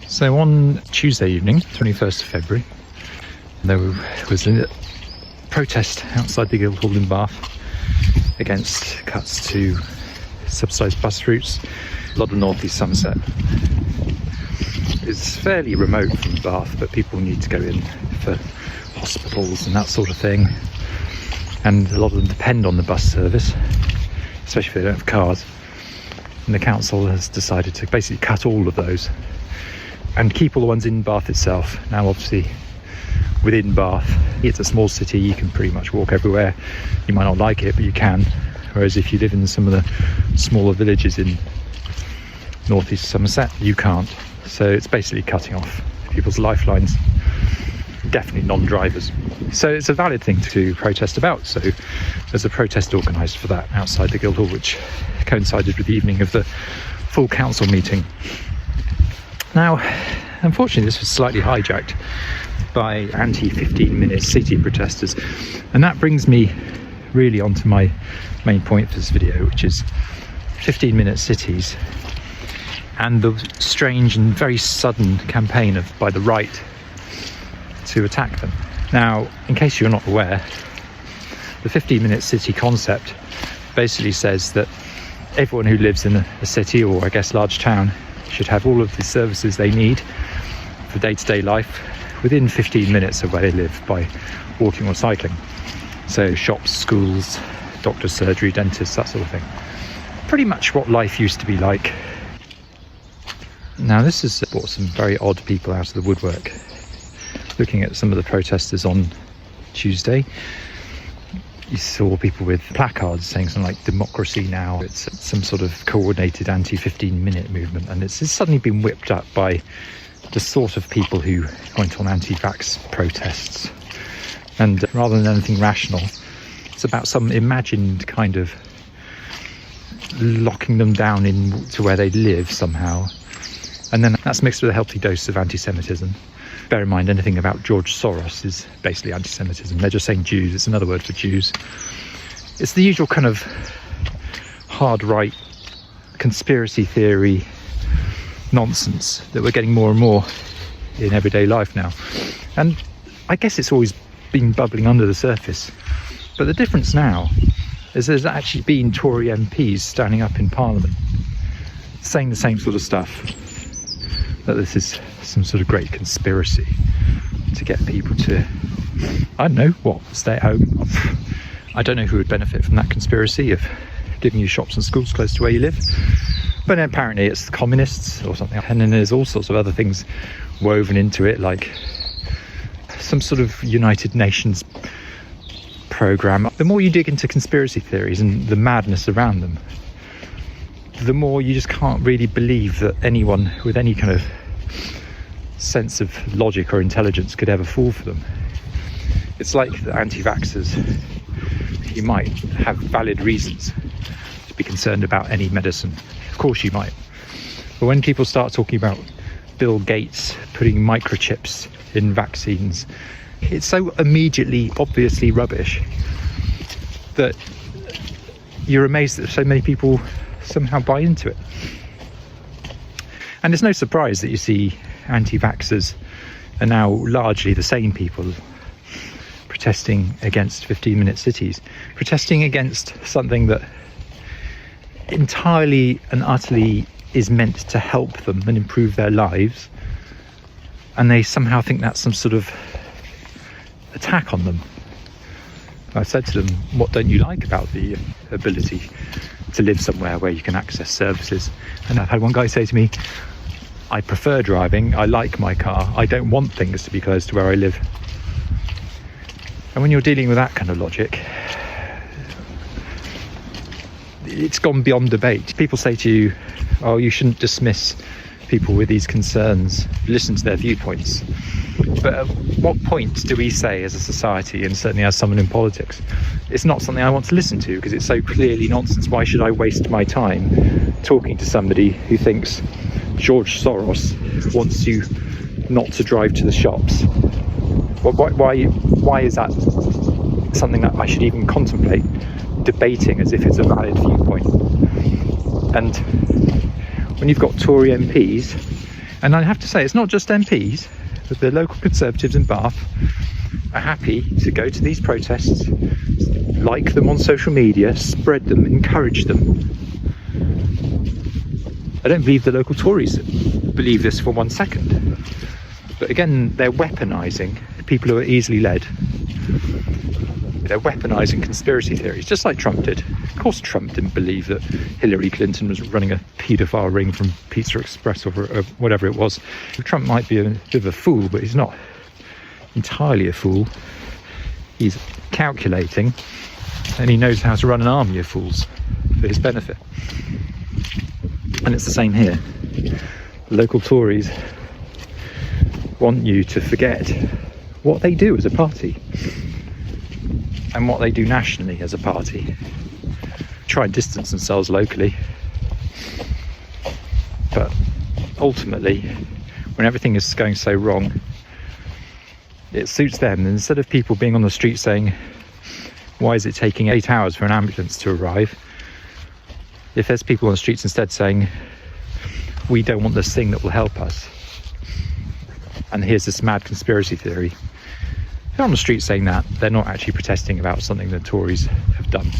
So on Tuesday evening, 21st of February, there was a protest outside the Guildhall in Bath against cuts to subsidised bus routes. A lot of North East Somerset is fairly remote from Bath, but people need to go in for hospitals and that sort of thing. And a lot of them depend on the bus service, especially if they don't have cars. And the council has decided to basically cut all of those and keep all the ones in Bath itself. Now obviously within Bath, it's a small city, you can pretty much walk everywhere. You might not like it, but you can. Whereas if you live in some of the smaller villages in North East Somerset, you can't. So it's basically cutting off people's lifelines, definitely non-drivers. So it's a valid thing to protest about. So there's a protest organised for that outside the Guildhall, which coincided with the evening of the full council meeting. Now, unfortunately, this was slightly hijacked by anti-15-minute city protesters, and that brings me really onto my main point for this video, which is 15-minute cities and the strange and very sudden campaign by the right to attack them. Now, in case you're not aware, the 15-minute city concept basically says that everyone who lives in a city, or I guess large town, should have all of the services they need for day-to-day life within 15 minutes of where they live by walking or cycling. So shops, schools, doctor's surgery, dentists, that sort of thing. Pretty much what life used to be like. Now this has brought some very odd people out of the woodwork. Looking at some of the protesters on Tuesday, you saw people with placards saying something like "Democracy Now." It's some sort of coordinated anti-15-minute movement, and it's suddenly been whipped up by the sort of people who went on anti-vax protests. And rather than anything rational, it's about some imagined kind of locking them down into where they live somehow. And then that's mixed with a healthy dose of anti-Semitism. Bear in mind, anything about George Soros is basically anti-Semitism. They're just saying Jews, it's another word for Jews. It's the usual kind of hard right conspiracy theory nonsense that we're getting more and more in everyday life now. And I guess it's always been bubbling under the surface. But the difference now is there's actually been Tory MPs standing up in Parliament saying the same sort of stuff, that this is some sort of great conspiracy to get people to, I don't know, what, stay at home. I don't know who would benefit from that conspiracy of giving you shops and schools close to where you live. But then apparently it's the communists or something. And then there's all sorts of other things woven into it, like some sort of United Nations program. The more you dig into conspiracy theories and the madness around them, the more you just can't really believe that anyone with any kind of sense of logic or intelligence could ever fall for them. It's like the anti-vaxxers. You might have valid reasons to be concerned about any medicine. Of course you might. But when people start talking about Bill Gates putting microchips in vaccines, it's so immediately, obviously rubbish that you're amazed that so many people somehow buy into it. And it's no surprise that you see anti-vaxxers are now largely the same people protesting against 15-minute cities, protesting against something that entirely and utterly is meant to help them and improve their lives, and they somehow think that's some sort of attack on them. I said to them, what don't you like about the ability to live somewhere where you can access services? And I've had one guy say to me, I prefer driving, I like my car, I don't want things to be close to where I live. And when you're dealing with that kind of logic, it's gone beyond debate. People say to you, oh, you shouldn't dismiss people with these concerns, listen to their viewpoints. But at what point do we say as a society, and certainly as someone in politics, it's not something I want to listen to because it's so clearly nonsense? Why should I waste my time talking to somebody who thinks George Soros wants you not to drive to the shops? Why is that something that I should even contemplate debating as if it's a valid viewpoint? And when you've got Tory MPs And I have to say, it's not just MPs, but the local Conservatives in Bath are happy to go to these protests, like them on social media, spread them, encourage them. I don't believe the local Tories believe this for 1 second. But again, they're weaponising people who are easily led. They're weaponising conspiracy theories, just like Trump did. Of course Trump didn't believe that Hillary Clinton was running a paedophile ring from Pizza Express or whatever it was. Trump might be a bit of a fool, but he's not entirely a fool. He's calculating, and he knows how to run an army of fools for his benefit. And it's the same here. Local Tories want you to forget what they do as a party and what they do nationally as a party. Try and distance themselves locally, but ultimately, when everything is going so wrong, it suits them. And instead of people being on the street saying, why is it taking 8 hours for an ambulance to arrive, if there's people on the streets instead saying, we don't want this thing that will help us, and here's this mad conspiracy theory, if they're on the street saying that, they're not actually protesting about something the Tories have done.